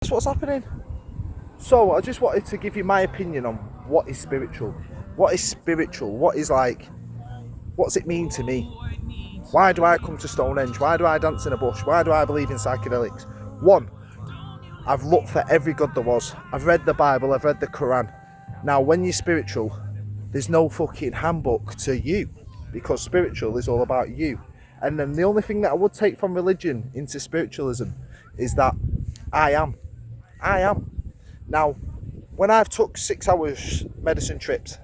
That's what's happening. So I just wanted to give you my opinion on what is spiritual. What is spiritual? What is like, what's it mean to me? Why do I come to Stonehenge? Why do I dance in a bush? Why do I believe in psychedelics? One, I've looked for every god there was. I've read the Bible, I've read the Quran. Now, when you're spiritual, there's no fucking handbook to you, because spiritual is all about you. And then the only thing that I would take from religion into spiritualism is that I am. Now, when I've took 6 hours medicine trips,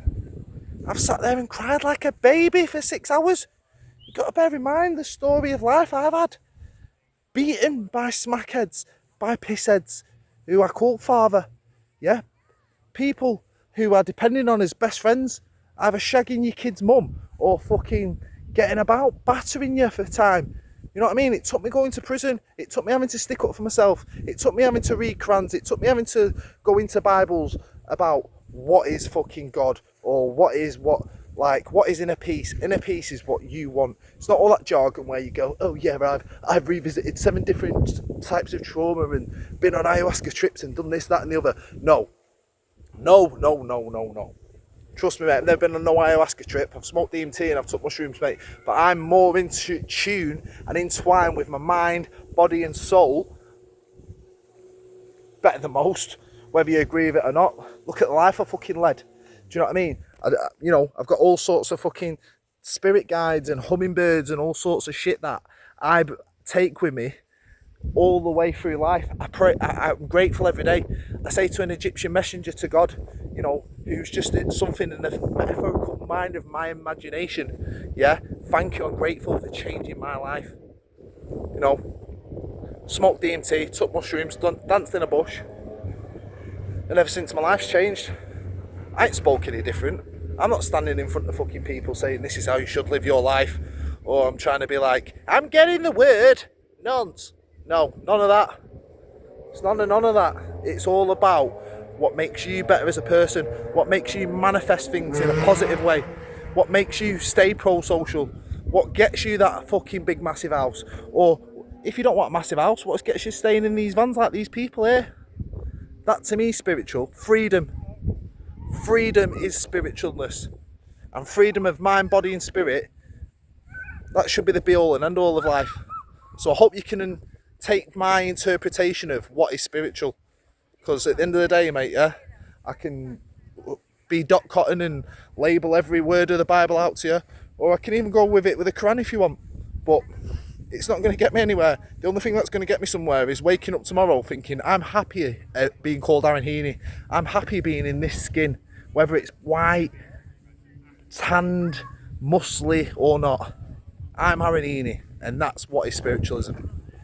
I've sat there and cried like a baby for 6 hours. You've got to bear in mind the story of life I've had. Beaten by smackheads, by pissheads, who I call father. Yeah? People who are depending on as best friends, either shagging your kid's mum or fucking getting about, battering you for time. You know what I mean? It took me going to prison. It took me having to stick up for myself. It took me having to read Qurans. It took me having to go into Bibles about what is fucking God, or what is inner peace. Inner peace is what you want. It's not all that jargon where you go, oh yeah, I've revisited 7 different types of trauma and been on ayahuasca trips and done this, that and the other. No. Trust me, mate, I've never been on no ayahuasca trip. I've smoked DMT and I've took mushrooms, mate. But I'm more into tune and entwined with my mind, body and soul better than most, whether you agree with it or not. Look at the life I fucking led. Do you know what I mean? I've got all sorts of fucking spirit guides and hummingbirds and all sorts of shit that I take with me all the way through life. I'm grateful every day. I say to an Egyptian messenger to God, who's just something in the metaphorical mind of my imagination. Yeah, thank you, I'm grateful for changing my life. Smoked DMT, took mushrooms, danced in a bush, and ever since my life's changed. I ain't spoke any different. I'm not standing in front of fucking people saying this is how you should live your life, or I'm trying to be like, I'm getting the word. Nonce. No, none of that. It's none of that. It's all about what makes you better as a person, what makes you manifest things in a positive way, what makes you stay pro-social, what gets you that fucking big massive house, or if you don't want a massive house, what gets you staying in these vans like these people here? That to me is spiritual. Freedom is spiritualness, and freedom of mind, body and spirit, that should be the be all and end all of life. So I hope you can take my interpretation of what is spiritual, because at the end of the day, mate, yeah, I can be Doc Cotton and label every word of the Bible out to you, or I can even go with it with the Quran if you want, but it's not going to get me anywhere. The only thing that's going to get me somewhere is waking up tomorrow thinking I'm happy at being called Aaron Heaney. I'm happy being in this skin, whether it's white, tanned, muscly or not. I'm Aaron Heaney, and that's what is spiritualism.